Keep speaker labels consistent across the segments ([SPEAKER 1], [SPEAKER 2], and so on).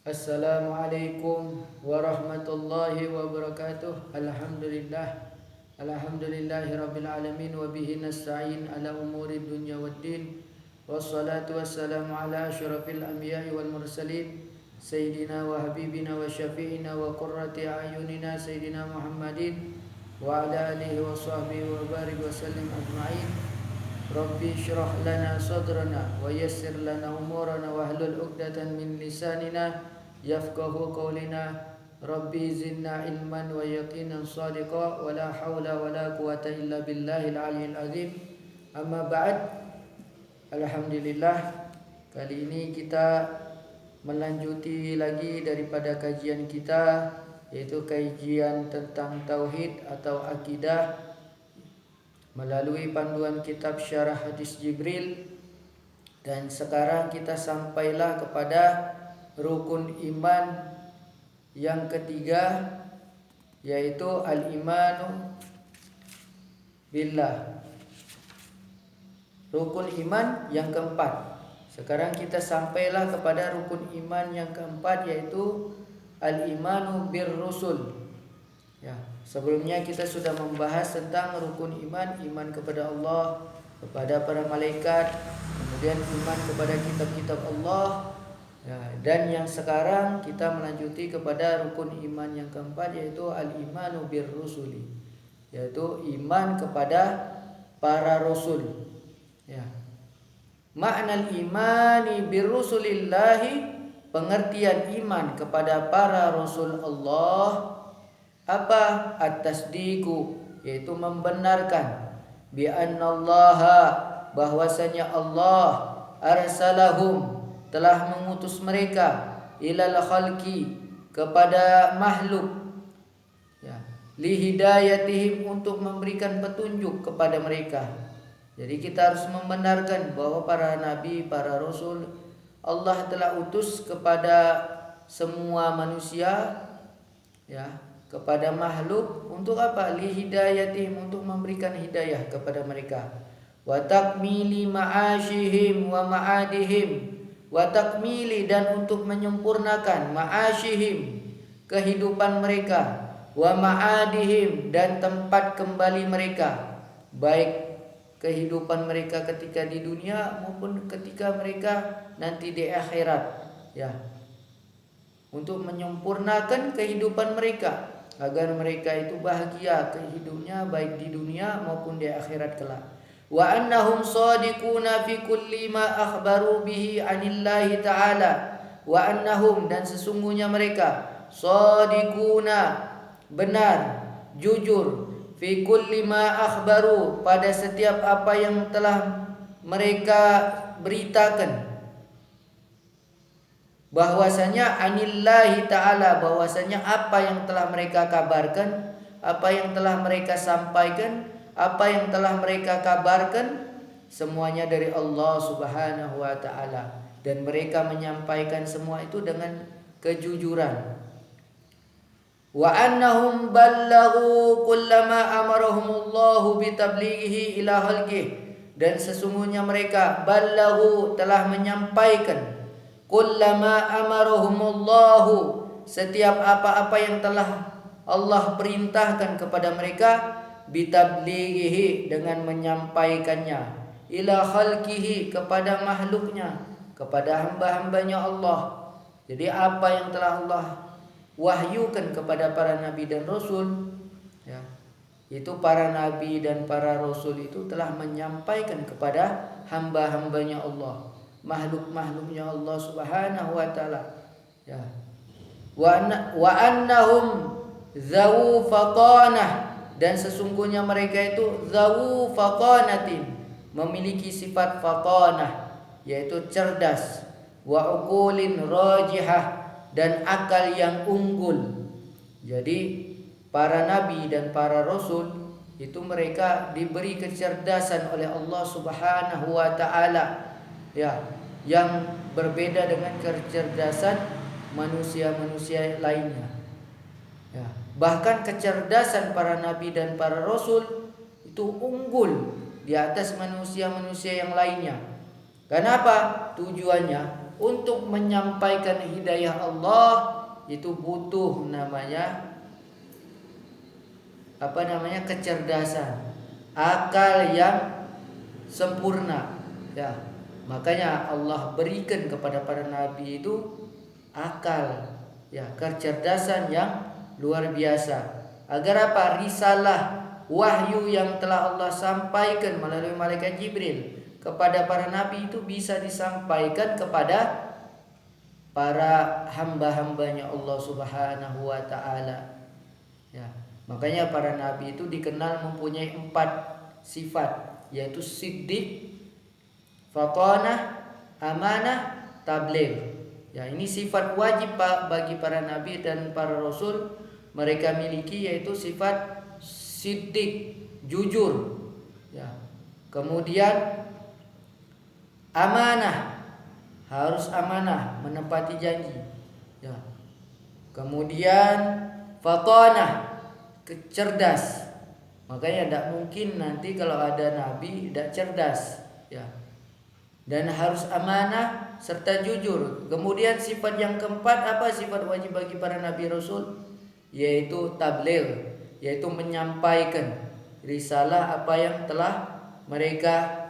[SPEAKER 1] Assalamualaikum warahmatullahi wabarakatuh. Alhamdulillahi rabbil alamin wa bihi nasta'in ala umuri dunya waddin. Wassalatu wassalamu ala asyrafil anbiya'i wal mursalin sayyidina wa habibina wa syafi'ina wa qurrati a'yunina sayyidina Muhammadin wa ala alihi wa sahbihi wa barik wa sallim ajma'in. Rabbi syrah lana sadrana wa yassir lana umurana wa hlul 'uqdatan min lisanina yafqahu qawlina. Rabbi zidna ilman wa yaqinan shadiqa wa la hawla wa la quwata illa billahil aliyyil azim. Amma ba'd. Alhamdulillah, kali ini kita melanjuti lagi daripada kajian kita, yaitu kajian tentang tauhid atau akidah melalui panduan kitab Syarah Hadis Jibril. Dan sekarang kita sampailah kepada rukun iman yang ketiga, yaitu al-imanu billah. Rukun iman yang keempat. Sekarang kita sampailah kepada rukun iman yang keempat, yaitu al-imanu bir rusul. Ya, sebelumnya kita sudah membahas tentang rukun iman kepada Allah, kepada para malaikat, kemudian iman kepada kitab-kitab Allah. Ya, dan yang sekarang kita melanjuti kepada rukun iman yang keempat, yaitu al-imanu bir rusuli, yaitu iman kepada para rasul. Ya. Makna imani bir rusulillahi, pengertian iman kepada para rasul Allah. Apa? At-tasdiqu, yaitu membenarkan, bi annallaha, bahwasanya Allah, arsalahum, telah mengutus mereka, ilal khalqi, kepada makhluk, ya, li hidayatihim, untuk memberikan petunjuk kepada mereka. Jadi kita harus membenarkan bahwa para nabi, para rasul Allah telah utus kepada semua manusia, ya, kepada makhluk. Untuk apa? Li hidayatihim, untuk memberikan hidayah kepada mereka. Wa takmili ma'asyihim wa ma'adihim. Wa takmili, dan untuk menyempurnakan, ma'asyihim, kehidupan mereka, wa ma'adihim, dan tempat kembali mereka, baik kehidupan mereka ketika di dunia maupun ketika mereka nanti di akhirat, ya, untuk menyempurnakan kehidupan mereka agar mereka itu bahagia hidupnya baik di dunia maupun di akhirat kelak. Wa annahum shadiquna fi kulli ma akhbaru bihi 'anillahi ta'ala. Wa annahum, dan sesungguhnya mereka, shadiquna, benar, jujur, fi kulli ma akhbaru, pada setiap apa yang telah mereka beritakan, bahwasanya anillahi ta'ala, bahwasanya apa yang telah mereka kabarkan, apa yang telah mereka sampaikan, apa yang telah mereka kabarkan, semuanya dari Allah Subhanahu wa ta'ala. Dan mereka menyampaikan semua itu dengan kejujuran. Wa annahum ballaghu kullama amarahumullahu bitablighihi ila khalqihi, dan sesungguhnya mereka ballaghu, telah menyampaikan, kullama amarahumullahu, setiap apa-apa yang telah Allah perintahkan kepada mereka, bitablighihi, dengan menyampaikannya, ila khalqihi, kepada makhluknya, kepada hamba-hambanya Allah. Jadi apa yang telah Allah wahyukan kepada para nabi dan rasul, ya, itu para nabi dan para rasul itu telah menyampaikan kepada hamba-hambanya Allah, makhluk-makhluknya Allah Subhanahu wa ta'ala, ya. Wa annahum zawu faqanah, dan sesungguhnya mereka itu zawu faqanatin, memiliki sifat faqanah, yaitu cerdas, wa uqulin rajihah, dan akal yang unggul. Jadi para nabi dan para rasul itu mereka diberi kecerdasan oleh Allah Subhanahu wa ta'ala, ya, yang berbeda dengan kecerdasan manusia-manusia lainnya, ya. Bahkan kecerdasan para nabi dan para rasul itu unggul di atas manusia-manusia yang lainnya. Kenapa? Tujuannya untuk menyampaikan hidayah Allah itu butuh kecerdasan, akal yang sempurna. Ya, makanya Allah berikan kepada para nabi itu akal, ya, kecerdasan yang luar biasa. Agar apa? Risalah wahyu yang telah Allah sampaikan melalui malaikat Jibril kepada para nabi itu bisa disampaikan kepada para hamba-hambanya Allah Subhanahu wa taala. Ya, makanya para nabi itu dikenal mempunyai 4 sifat, yaitu siddiq, fatanah, amanah, tabligh. Ya, ini sifat wajib bagi para nabi dan para rasul mereka miliki, yaitu sifat siddiq, jujur. Ya. Kemudian amanah, harus amanah, menepati janji. Ya. Kemudian fatanah, cerdas. Makanya tidak mungkin nanti kalau ada nabi tidak cerdas. Ya. Dan harus amanah serta jujur. Kemudian sifat yang keempat, apa sifat wajib bagi para nabi rasul? Yaitu tabligh, yaitu menyampaikan risalah apa yang telah mereka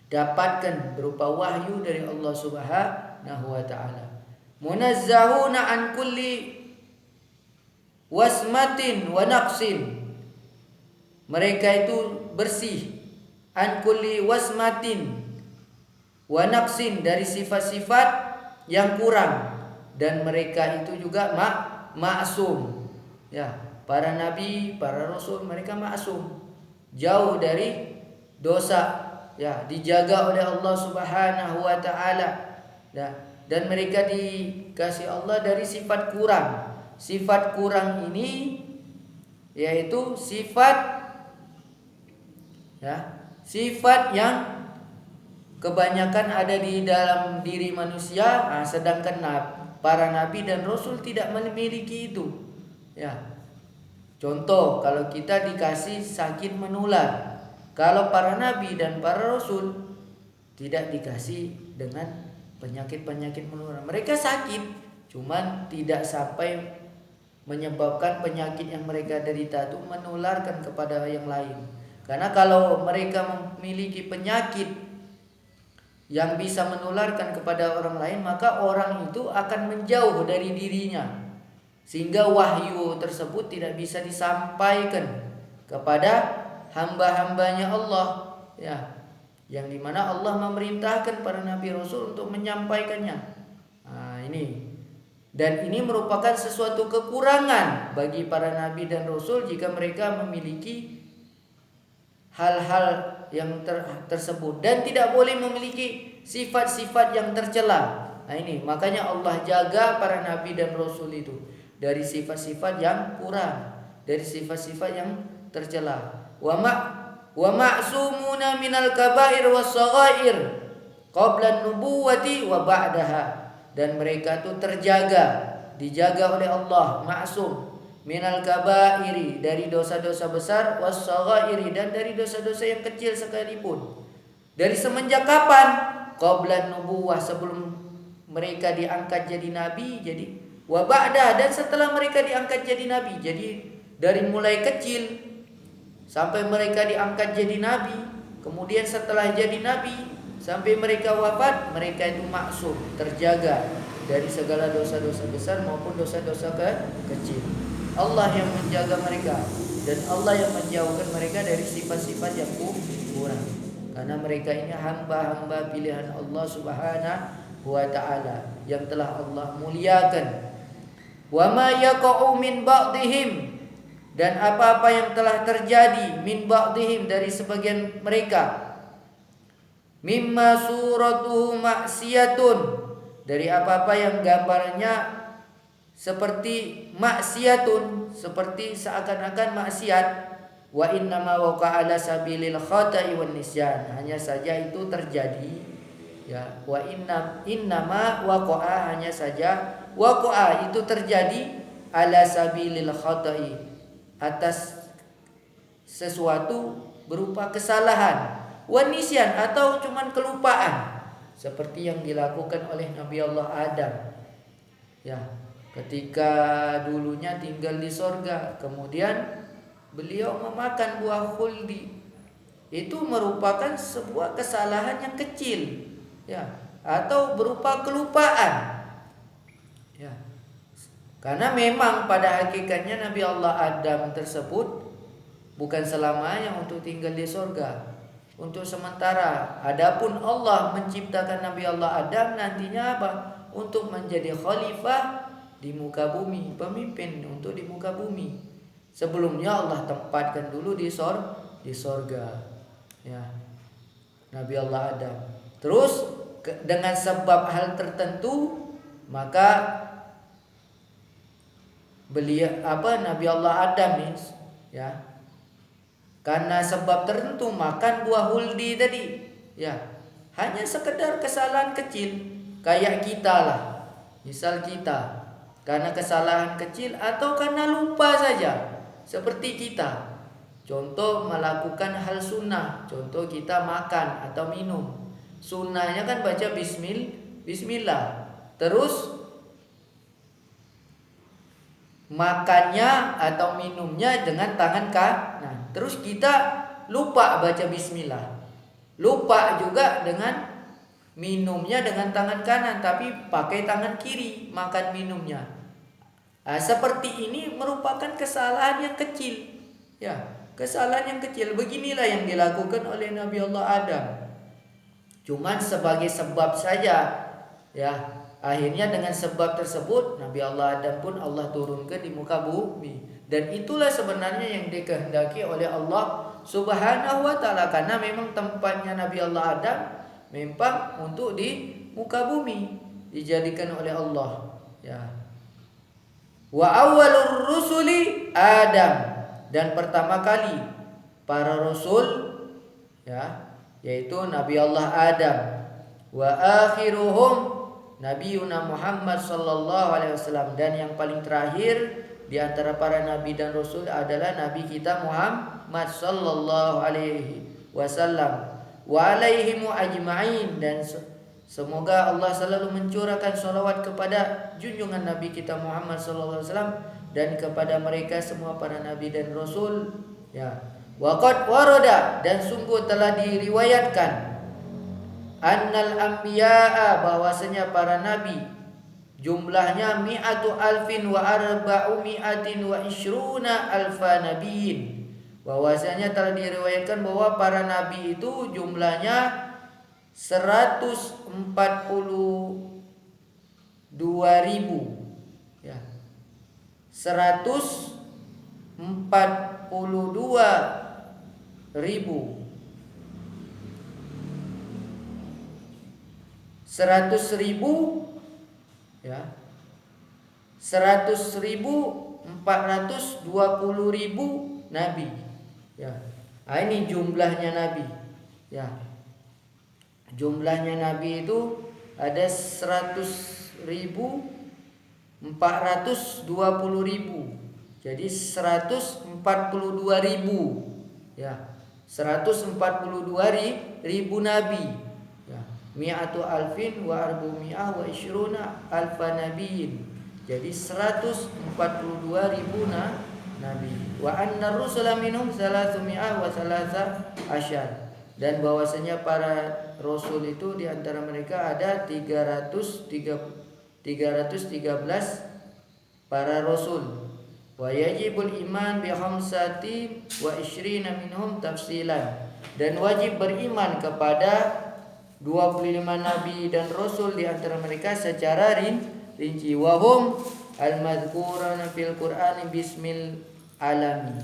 [SPEAKER 1] dapatkan berupa wahyu dari Allah Subhanahu wa taala. Munazzahuna an kulli wasmatin wa naqsin. Mereka itu bersih an kulli wasmatin wa naqsin, dari sifat-sifat yang kurang, dan mereka itu juga maksum. Ya, para nabi, para rasul mereka maksum, jauh dari dosa. Ya, dijaga oleh Allah Subhanahu wa taala. Ya, dan mereka dikasih Allah dari sifat kurang. Sifat kurang ini yaitu sifat yang kebanyakan ada di dalam diri manusia, sedangkan para nabi dan rasul tidak memiliki itu. Ya. Contoh, kalau kita dikasih sakit menular, kalau para nabi dan para rasul tidak dikasih dengan penyakit-penyakit menular. Mereka sakit, cuman tidak sampai menyebabkan penyakit yang mereka derita itu menularkan kepada yang lain. Karena kalau mereka memiliki penyakit yang bisa menularkan kepada orang lain, maka orang itu akan menjauh dari dirinya, sehingga wahyu tersebut tidak bisa disampaikan kepada hamba-hambanya Allah, ya, yang dimana Allah memerintahkan para nabi rasul untuk menyampaikannya. Ini, dan ini merupakan sesuatu kekurangan bagi para nabi dan rasul jika mereka memiliki hal-hal yang tersebut, dan tidak boleh memiliki sifat-sifat yang tercela. Ini makanya Allah jaga para nabi dan rasul itu dari sifat-sifat yang kurang, dari sifat-sifat yang tercela. Wa ma'sumuna minal kaba'ir was-saghair qabla an-nubuwati wa ba'daha. Dan mereka itu dijaga oleh Allah, ma'sum minal kaba'iri, dari dosa-dosa besar, was-saghairi, dan dari dosa-dosa yang kecil sekalipun. Dari semenjak kapan? Qabla an-nubuwah, sebelum mereka diangkat jadi nabi, jadi wa ba'da, dan setelah mereka diangkat jadi nabi. Jadi dari mulai kecil sampai mereka diangkat jadi nabi, kemudian setelah jadi nabi sampai mereka wafat, mereka itu maksum, terjaga dari segala dosa-dosa besar maupun dosa-dosa kecil. Allah yang menjaga mereka, dan Allah yang menjauhkan mereka dari sifat-sifat yang kurang. Karena mereka ini hamba-hamba pilihan Allah Subhanahu wa ta'ala yang telah Allah muliakan. Wa ma yaqa'u min ba'dihim, dan apa-apa yang telah terjadi min ba'dihim, dari sebagian mereka, mimma suratuhu maksiyatun, dari apa-apa yang gambarnya seperti maksiatun, seperti seakan-akan maksiat. Wa innama waqa'a ala sabilil khata'i wan nisyan, hanya saja itu terjadi, ya, wa innama waqa'a, hanya saja waqa'a itu terjadi ala sabilil khata'i, atas sesuatu berupa kesalahan, wan nisyan, atau cuman kelupaan. seperti yang dilakukan oleh Nabi Allah Adam. Ya, ketika dulunya tinggal di sorga, kemudian beliau memakan buah khuldi. Itu merupakan sebuah kesalahan yang kecil, ya, atau berupa kelupaan. Ya. Karena memang pada hakikatnya Nabi Allah Adam tersebut bukan selamanya untuk tinggal di sorga, untuk sementara. Adapun Allah menciptakan Nabi Allah Adam nantinya apa? Untuk menjadi khalifah di muka bumi, pemimpin untuk di muka bumi. Sebelumnya Allah tempatkan dulu di sorga, ya, Nabi Allah Adam. Terus dengan sebab hal tertentu maka beliau Nabi Allah Adam nih, ya, karena sebab tertentu makan buah huldi tadi, ya, hanya sekedar kesalahan kecil kayak kita lah. Misal kita karena kesalahan kecil atau karena lupa saja, seperti kita. Contoh melakukan hal sunnah, contoh kita makan atau minum. Sunnahnya kan baca bismillah. Terus makannya atau minumnya dengan tangan kanan. Terus kita lupa baca bismillah. Lupa juga dengan minumnya dengan tangan kanan, tapi pakai tangan kiri makan minumnya. Seperti ini merupakan kesalahan yang kecil. Ya, kesalahan yang kecil. Beginilah yang dilakukan oleh Nabi Allah Adam. Cuman sebagai sebab saja, ya. Akhirnya dengan sebab tersebut Nabi Allah Adam pun Allah turunkan di muka bumi. Dan itulah sebenarnya yang dikehendaki oleh Allah Subhanahu wa ta'ala. Karena memang tempatnya Nabi Allah Adam memang untuk di muka bumi, dijadikan oleh Allah, ya. Wa awwalur rusuli Adam, dan pertama kali para rasul, ya, yaitu Nabi Allah Adam. Wa akhiruhum Nabiuna Muhammad sallallahu alaihi wasallam, dan yang paling terakhir di antara para nabi dan rasul adalah nabi kita Muhammad sallallahu alaihi wasallam. Wa alaihimu ajma'in, dan semoga Allah selalu mencurahkan salawat kepada junjungan Nabi kita Muhammad sallallahu alaihi wasallam dan kepada mereka semua para nabi dan rasul, ya. Wa qad warada, dan sungguh telah diriwayatkan, annal anbiya'a, bahwasanya para nabi jumlahnya mi'atu alfin wa arba'u mi'atin wa ishruna alfa nabiyin. Bahwasanya telah diriwayatkan bahwa para nabi itu jumlahnya 142.000, ya. 142.000. 100.000, ya. 100.420.000 nabi, ya. Ini jumlahnya nabi, ya. Jumlahnya nabi itu ada 100.420.000. Jadi 142.000, ya. 142.000 nabi, ya. Mi'atu alfin wa arbumi'ah wa ishruna alfa nabiyin. Jadi 142.000 nabi. Wa anna rusula minhum 300 wa 13. Dan bahwasanya para rasul itu di antara mereka ada 313 para rasul. Wa yajibul iman bi khamsati wa ishrina minhum tafsilan, dan wajib beriman kepada 25 nabi dan rasul di antara mereka secara rinci. Wa hum al-madhkuruna fil Qur'ani bismil alami,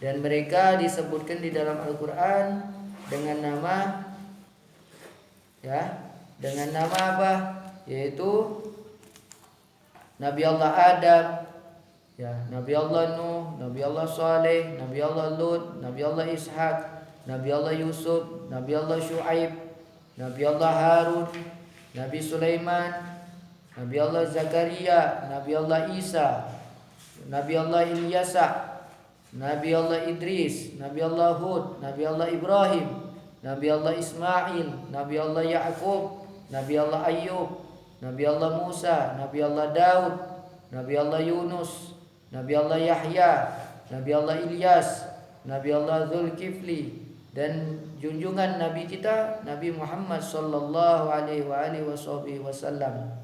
[SPEAKER 1] dan mereka disebutkan di dalam Al-Qur'an dengan nama, ya, dengan nama apa? Yaitu Nabi Allah Adam, ya, Nabi Allah Nuh, Nabi Allah Saleh, Nabi Allah Lut, Nabi Allah Ishak, Nabi Allah Yusuf, Nabi Allah Shu'aib, Nabi Allah Harun, Nabi Sulaiman, Nabi Allah Zakaria, Nabi Allah Isa, Nabi Allah Ilyasa, Nabi Allah Idris, Nabi Allah Hud, Nabi Allah Ibrahim, Nabi Allah Ismail, Nabi Allah Ya'qub, Nabi Allah Ayub, Nabi Allah Musa, Nabi Allah Daud, Nabi Allah Yunus, Nabi Allah Yahya, Nabi Allah Ilyas, Nabi Allah Zulkifli, dan junjungan Nabi kita Nabi Muhammad sallallahu alaihi wasallam.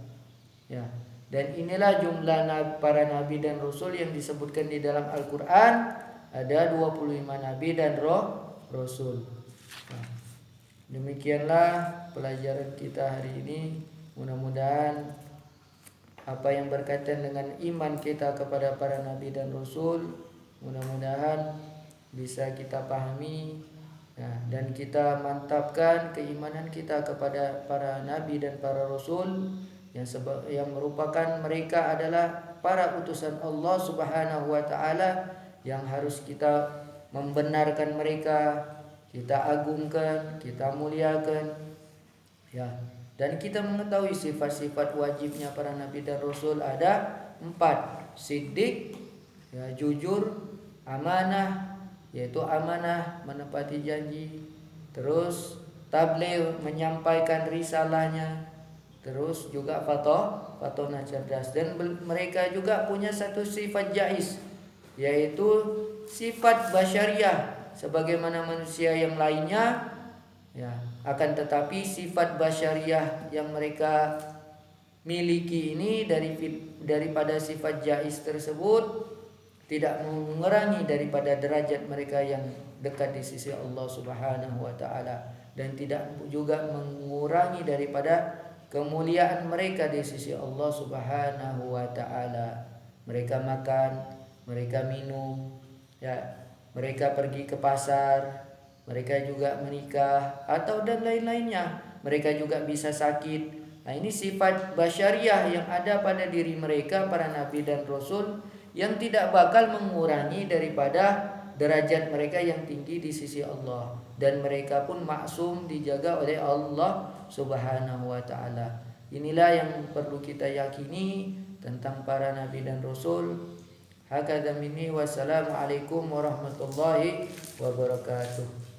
[SPEAKER 1] Ya. Dan inilah jumlah para nabi dan rasul yang disebutkan di dalam Al-Qur'an, ada 25 nabi dan rasul. Nah, demikianlah pelajaran kita hari ini. Mudah-mudahan apa yang berkaitan dengan iman kita kepada para nabi dan rasul, mudah-mudahan bisa kita pahami, ya, dan kita mantapkan keimanan kita kepada para nabi dan para rasul yang merupakan mereka adalah para utusan Allah Subhanahu wa taala, yang harus kita membenarkan mereka, kita agungkan, kita muliakan, ya. Dan kita mengetahui sifat-sifat wajibnya para nabi dan rasul ada 4: siddiq, ya, jujur, amanah, yaitu amanah menepati janji, terus tabligh, menyampaikan risalahnya, terus juga fatonah, cerdas. Dan mereka juga punya satu sifat jais, yaitu sifat basyariah sebagaimana manusia yang lainnya, ya. Akan tetapi sifat basyariah yang mereka miliki ini daripada sifat jais tersebut tidak mengurangi daripada derajat mereka yang dekat di sisi Allah Subhanahu wa taala, dan tidak juga mengurangi daripada kemuliaan mereka di sisi Allah Subhanahu wa taala. Mereka makan, mereka minum, ya, mereka pergi ke pasar, mereka juga menikah atau dan lain-lainnya. Mereka juga bisa sakit. Nah, ini sifat basyariah yang ada pada diri mereka para nabi dan rasul, yang tidak bakal mengurangi daripada derajat mereka yang tinggi di sisi Allah, dan mereka pun maksum, dijaga oleh Allah Subhanahu wa taala. Inilah yang perlu kita yakini tentang para nabi dan rasul. Hakadha minni, wassalamualaikum warahmatullahi wabarakatuh.